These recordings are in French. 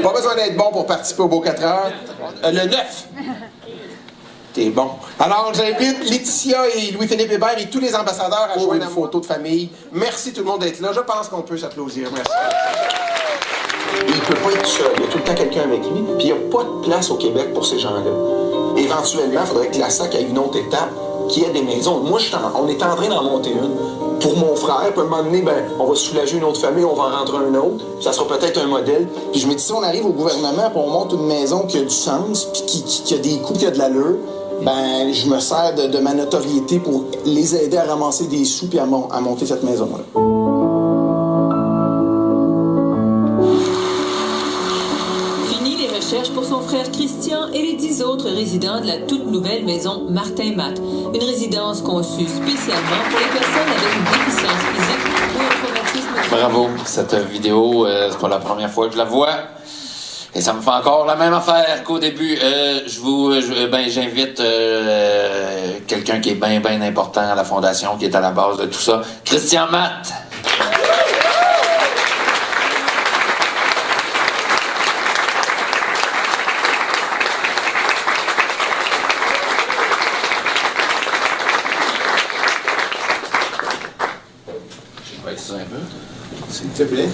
Pas besoin d'être bon pour participer au Beau 4 heures. Le 9. T'es bon. Alors, j'invite Laetitia et Louis-Philippe Hébert et tous les ambassadeurs à joindre une photo de famille. Merci tout le monde d'être là. Je pense qu'on peut s'applaudir. Merci. Il peut pas être seul. Il y a tout le temps quelqu'un avec lui. Puis il n'y a pas de place au Québec pour ces gens-là. Éventuellement, il faudrait que la SAC ait une autre étape qui ait des maisons. Moi, on est en train d'en monter une. Pour mon frère, puis à un moment donné, on va soulager une autre famille, on va en rentrer un autre. Ça sera peut-être un modèle. Puis je me dis, si on arrive au gouvernement et on monte une maison qui a du sens, puis qui a des coûts, qui a de l'allure, je me sers de ma notoriété pour les aider à ramasser des sous puis à monter cette maison-là. Fini les recherches pour son frère Christian et les 10 autres résidents de la toute nouvelle maison Martin Matt, une résidence conçue spécialement pour les personnes avec une déficience physique ou un traumatisme. Bravo, cette vidéo, c'est pas la première fois que je la vois. Et ça me fait encore la même affaire qu'au début. J'invite quelqu'un qui est bien important à la fondation, qui est à la base de tout ça. Christian Matt. Je vais ça un peu. S'il te plaît.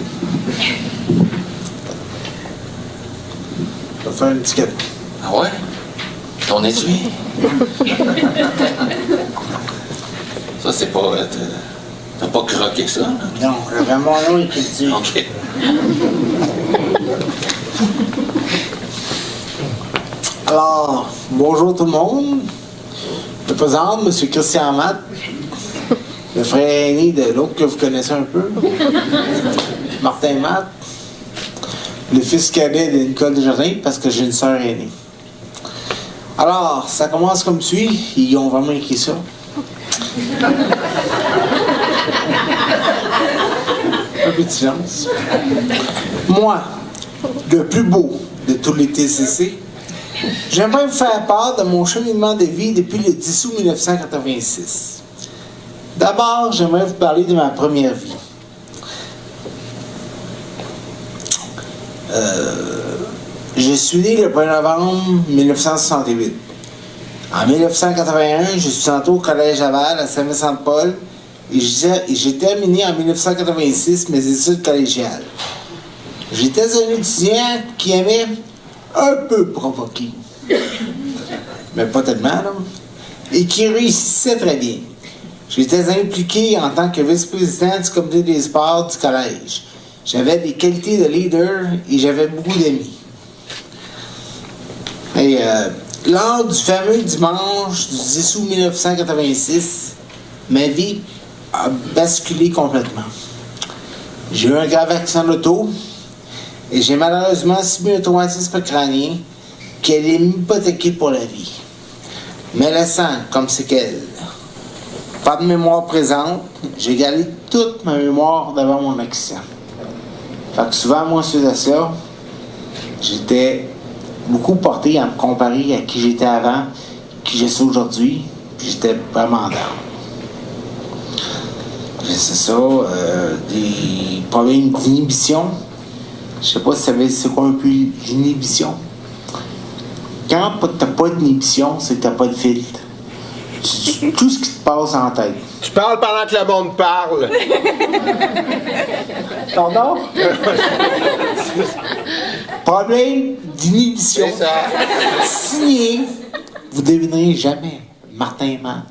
Je vais te faire une étiquette. Ah ouais? Ton étui? Ça, c'est pas... T'as pas croqué ça, là? Non, j'avais mon nom écrit dessus. OK. Alors, bonjour tout le monde. Je me présente, M. Christian Matt, le frère aîné de l'autre que vous connaissez un peu, Martin Matt, le fils cadet de Nicole Desjardins, parce que j'ai une sœur aînée. Alors, ça commence comme suit. Ils ont vraiment écrit ça. Un peu de silence. Moi, le plus beau de tous les TCC, j'aimerais vous faire part de mon cheminement de vie depuis le 10 août 1986. D'abord, j'aimerais vous parler de ma première vie. Je suis né le 1er novembre 1968. En 1981, je suis entré au Collège Laval à Saint-Vincent-de-Paul et j'ai terminé en 1986 mes études collégiales. J'étais un étudiant qui aimait un peu provoquer, mais pas tellement, là, et qui réussissait très bien. J'étais impliqué en tant que vice-président du comité des sports du collège. J'avais des qualités de leader et j'avais beaucoup d'amis. Et lors du fameux dimanche du 10 août 1986, ma vie a basculé complètement. J'ai eu un grave accident d'auto et j'ai malheureusement subi un traumatisme crânien qui allait m'hypothéquer pour la vie, me laissant comme séquelle. Pas de mémoire présente, j'ai gardé toute ma mémoire d'avant mon accident. Fait que souvent, moi, suite à ça, j'étais beaucoup porté à me comparer à qui j'étais avant, qui je suis aujourd'hui, puis j'étais vraiment down. C'est ça, des problèmes d'inhibition. Je sais pas si vous savez c'est quoi un peu l'inhibition. Quand t'as pas d'inhibition, c'est que t'as pas de filtre. Tout ce qui te passe en tête. Tu parles pendant que le monde parle. Pardon? Problème d'inhibition. C'est ça. Signé, vous devinerez jamais, Martin Matt.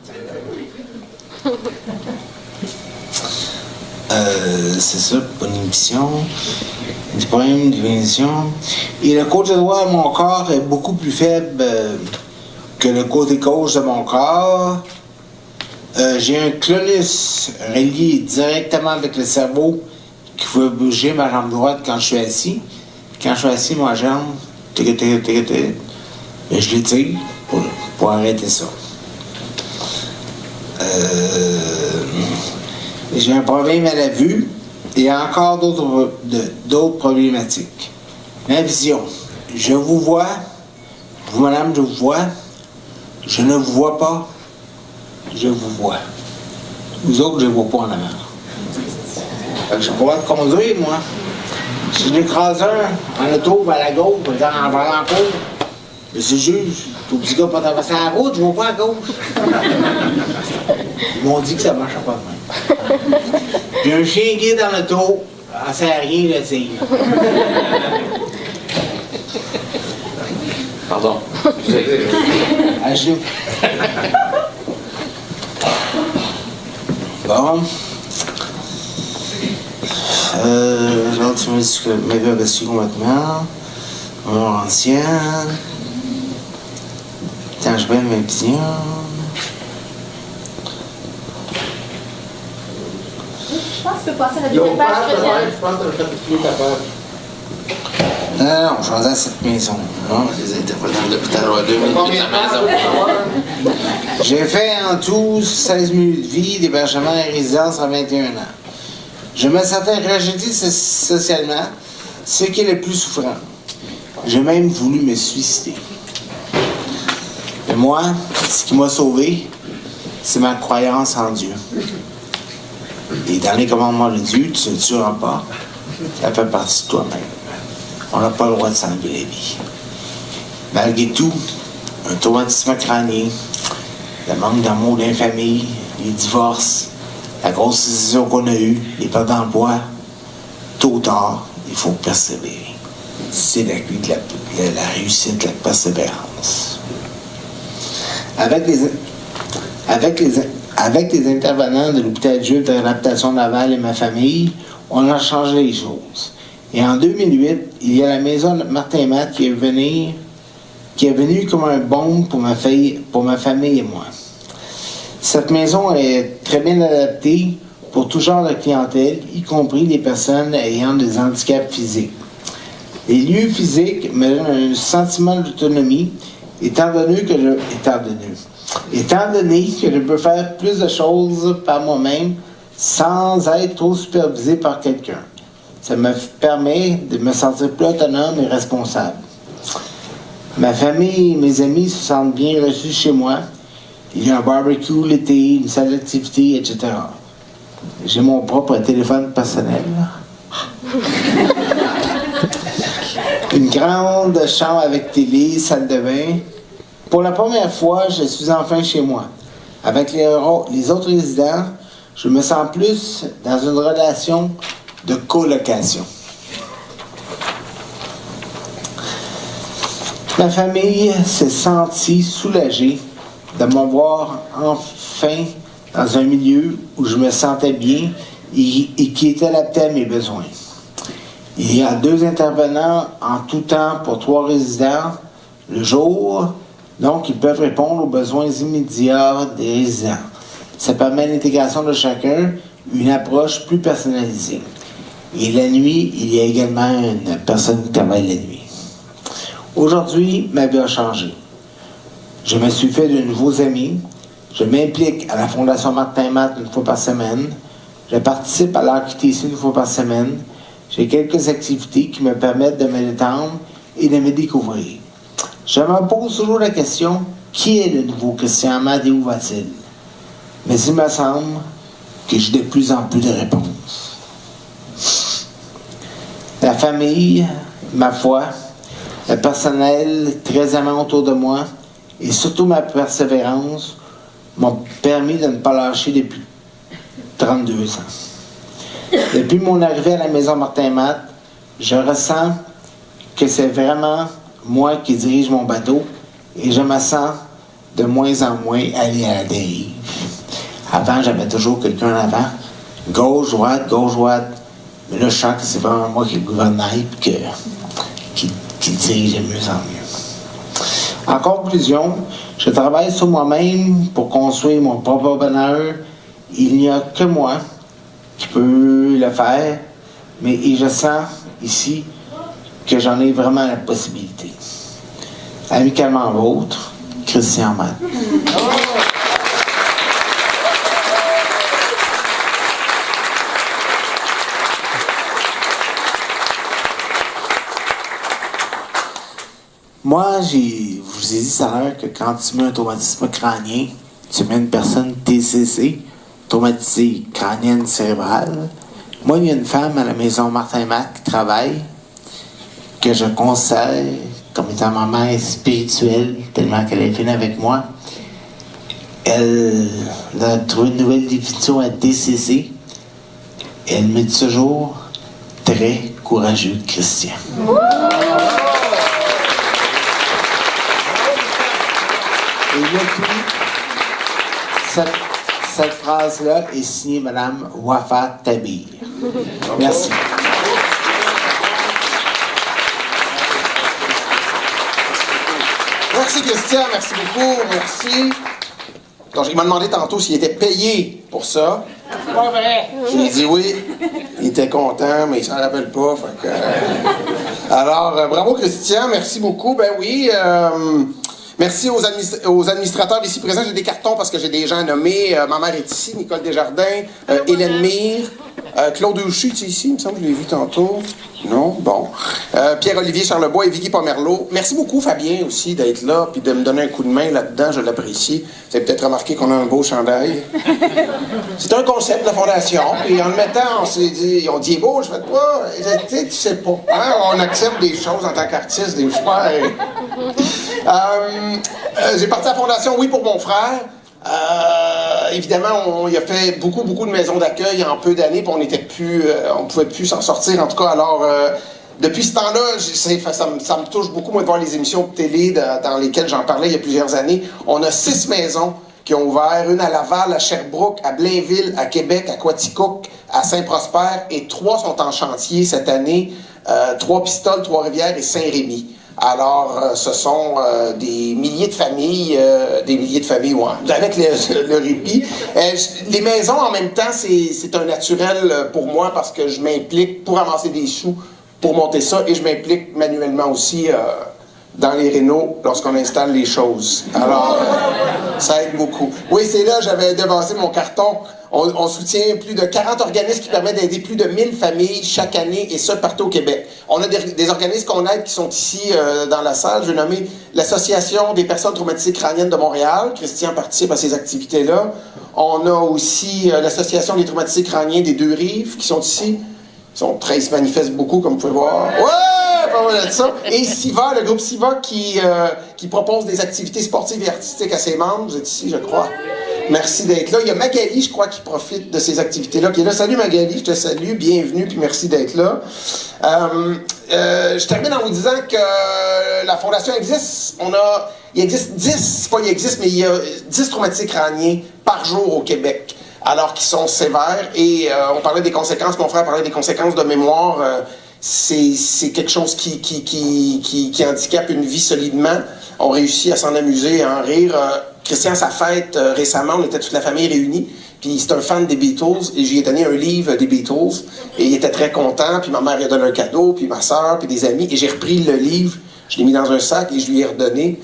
C'est ça, pas d'inhibition. Des problèmes d'inhibition. Et le côté droit de mon corps est beaucoup plus faible que le côté gauche de mon corps. J'ai un clonus relié directement avec le cerveau qui fait bouger ma jambe droite quand je suis assis. Quand je suis assis, ma jambe, je l'étire pour arrêter ça. J'ai un problème à la vue et encore d'autres problématiques. Ma vision. Je vous vois. Vous, madame, je vous vois. Je ne vous vois pas. Je vous vois. Vous autres, je ne vois pas en avant. Fait que je pourrais te conduire, moi. Si j'écrase un en auto, vers la gauche, en volant en cours, monsieur le juge, ton petit gars pas traverser la route, je vois pas à gauche. Ils m'ont dit que ça ne marchait pas de même. Puis un chien guide dans l'auto, ça sert à rien d'essayer. Pardon. À genoux. Bon. L'autre, tu me dis que ma vie a baissé complètement. Mon ancien. Tiens, je vais mes pions. Je pense que tu peux passer à la deuxième page. Je pense que tu as fait ta page. Non, je vais dans cette maison. Non, les intervenants de l'hôpital à 2 minutes la maison. J'ai fait en tout 16 minutes de vie d'hébergement et résidence à 21 ans. Je me sentais rejeté socialement, ce qui est le plus souffrant. J'ai même voulu me suicider. Mais moi, ce qui m'a sauvé, c'est ma croyance en Dieu. Et dans les commandements de Dieu, tu ne tueras pas. Ça fait partie de toi-même. On n'a pas le droit de s'enlever la vie. Malgré tout, un traumatisme crânien, le manque d'amour dans la famille, les divorces, la grosse décision qu'on a eue, les pertes d'emploi, tôt ou tard, il faut persévérer. C'est la clé de la réussite, la persévérance. Avec les intervenants de l'hôpital juif de réadaptation de Laval et ma famille, on a changé les choses. Et en 2008, il y a la maison de Martin Matt qui est venue comme un baume pour ma famille et moi. Cette maison est très bien adaptée pour tout genre de clientèle, y compris les personnes ayant des handicaps physiques. Les lieux physiques me donnent un sentiment d'autonomie, étant donné que je peux faire plus de choses par moi-même sans être trop supervisé par quelqu'un. Ça me permet de me sentir plus autonome et responsable. Ma famille et mes amis se sentent bien reçus chez moi. Il y a un barbecue l'été, une salle d'activité, etc. J'ai mon propre téléphone personnel. Une grande chambre avec télé, salle de bain. Pour la première fois, je suis enfin chez moi. Avec les autres résidents, je me sens plus dans une relation de colocation. Ma famille s'est sentie soulagée de m'avoir enfin dans un milieu où je me sentais bien et qui était adapté à mes besoins. Il y a 2 intervenants en tout temps pour 3 résidents le jour, donc ils peuvent répondre aux besoins immédiats des résidents. Ça permet l'intégration de chacun, une approche plus personnalisée. Et la nuit, il y a également une personne qui travaille la nuit. Aujourd'hui, ma vie a changé. Je me suis fait de nouveaux amis. Je m'implique à la Fondation Martin Matt une fois par semaine. Je participe à l'ArchiTC une fois par semaine. J'ai quelques activités qui me permettent de me détendre et de me découvrir. Je me pose toujours la question, qui est le nouveau Christian Matt et où va-t-il? Mais il me semble que j'ai de plus en plus de réponses. La famille, ma foi, le personnel très aimant autour de moi et surtout ma persévérance m'ont permis de ne pas lâcher depuis 32 ans. Depuis mon arrivée à la maison Martin Matt, je ressens que c'est vraiment moi qui dirige mon bateau et je me sens de moins en moins aller à la dérive. Avant, j'avais toujours quelqu'un en avant, gauche, droite. Mais là, je sens que c'est vraiment moi qui le gouvernail et qui dirige de mieux en mieux. En conclusion, je travaille sur moi-même pour construire mon propre bonheur. Il n'y a que moi qui peux le faire, mais je sens ici que j'en ai vraiment la possibilité. Amicalement vôtre, Christian Matt. Moi, je vous ai dit tout à l'heure que quand tu mets un traumatisme crânien, tu mets une personne TCC, traumatisée crânienne cérébrale, Moi, il y a une femme à la maison Martin Matt qui travaille, que je conseille comme étant ma mère spirituelle, tellement qu'elle est fine avec moi. Elle a trouvé une nouvelle définition à DCC. Elle me dit toujours très courageux Christian. Et là, cette phrase-là est signée Mme Wafa Tabir. Merci. Merci Christian, merci beaucoup, merci. Donc, il m'a demandé tantôt s'il était payé pour ça. C'est pas vrai. J'ai dit oui. Il était content, mais il s'en rappelle pas. Fait que, alors, bravo Christian, merci beaucoup. Ben oui. Merci aux administrateurs ici présents. J'ai des cartons parce que j'ai des gens nommés. Ma mère est ici, Nicole Desjardins, Hélène Mire, Claude Houchy, tu es ici? Il me semble que je l'ai vu tantôt. Non? Bon. Pierre-Olivier Charlebois et Vicky Pomerleau. Merci beaucoup, Fabien, aussi, d'être là puis de me donner un coup de main là-dedans. Je l'apprécie. Vous avez peut-être remarqué qu'on a un beau chandail. C'est un concept de la Fondation. Et en le mettant, on s'est dit, on dit, il est beau, je fais pas. Tu sais pas. Hein? On accepte des choses en tant qu'artiste, des fois. J'ai parti à la Fondation, oui, pour mon frère. Évidemment, il a fait beaucoup de maisons d'accueil en peu d'années, puis on pouvait plus s'en sortir, en tout cas. Alors, depuis ce temps-là, ça me touche beaucoup, moi, de voir les émissions de télé dans lesquelles j'en parlais il y a plusieurs années. On a 6 maisons qui ont ouvert, une à Laval, à Sherbrooke, à Blainville, à Québec, à Quaticook, à Saint-Prosper, et 3 sont en chantier cette année, 3 Pistoles, 3-Rivières et Saint-Rémy. Alors, ce sont des milliers de familles, ouais, avec le répit. Les maisons, en même temps, c'est un naturel pour moi parce que je m'implique pour amasser des sous, pour monter ça, et je m'implique manuellement aussi dans les rénaux lorsqu'on installe les choses. Alors, ça aide beaucoup. Oui, c'est là, j'avais devancé mon carton. On soutient plus de 40 organismes qui permettent d'aider plus de 1000 familles chaque année, et ça partout au Québec. On a des organismes qu'on aide qui sont ici dans la salle. Je vais nommer l'Association des personnes traumatisées crâniennes de Montréal. Christian participe à ces activités-là. On a aussi l'Association des traumatisés crâniens des Deux-Rives qui sont ici. Ils se manifestent beaucoup, comme vous pouvez voir. Ouais! Pas mal de ça. Et SIVA, le groupe SIVA qui propose des activités sportives et artistiques à ses membres. Vous êtes ici, je crois. Merci d'être là. Il y a Magali, je crois, qui profite de ces activités-là, qui est là. Salut Magali, je te salue, bienvenue, puis merci d'être là. Je termine en vous disant que la Fondation existe. Il existe 10 traumatisés crâniens par jour au Québec, alors qu'ils sont sévères. Et on parlait des conséquences, mon frère parlait des conséquences de mémoire. C'est quelque chose qui handicape une vie solidement. On réussit à s'en amuser, à en rire. Christian, sa fête, récemment, on était toute la famille réunie. Puis c'est un fan des Beatles, et j'y ai donné un livre des Beatles. Et il était très content, puis ma mère lui a donné un cadeau, puis ma soeur, puis des amis. Et j'ai repris le livre, je l'ai mis dans un sac et je lui ai redonné.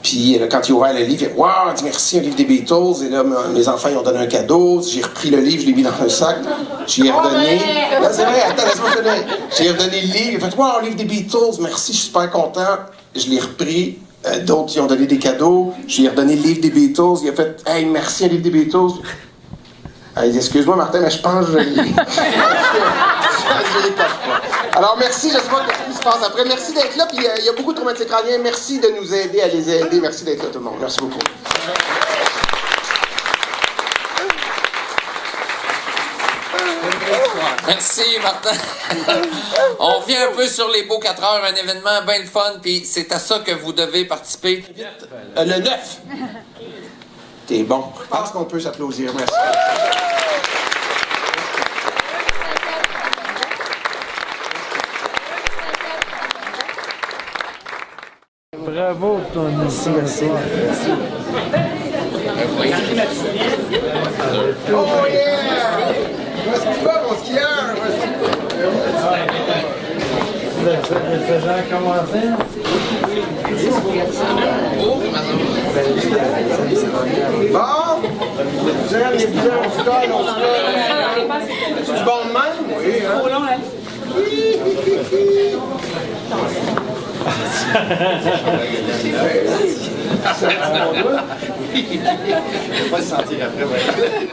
Puis quand il a ouvert le livre, il a dit « Wow, il dit merci, un livre des Beatles. » Et là, mes enfants, ils ont donné un cadeau. J'ai repris le livre, je l'ai mis dans un sac. Je lui ai redonné. Là, c'est vrai, attends, laisse-moi finir. J'ai redonné le livre. Il a fait « Wow, un livre des Beatles. Merci, je suis super content. » Je l'ai repris. D'autres, ils ont donné des cadeaux. Je lui ai redonné le livre des Beatles. Il a fait « Hey, merci, un livre des Beatles. » Il dit « Excuse-moi, Martin, mais je pense que je l'ai. » Alors, merci, j'espère que ce qui se passe après. Merci d'être là, puis il y a beaucoup de traumatisés crâniens. Merci de nous aider à les aider. Merci d'être là, tout le monde. Merci beaucoup. Merci, Martin. On revient un peu sur les beaux 4 heures, un événement bien le fun, puis c'est à ça que vous devez participer. Le 9. T'es bon. Je pense qu'on peut s'applaudir. Merci. Bravo pour ton initiation. Oh yeah! Vas-y, pas mon skieur! Le faisant commencer. Bon! J'aime les billets, on se colle, on se colle. C'est du bon de même? Oui, hein? Trop long, hein? On va se sentir après, ouais.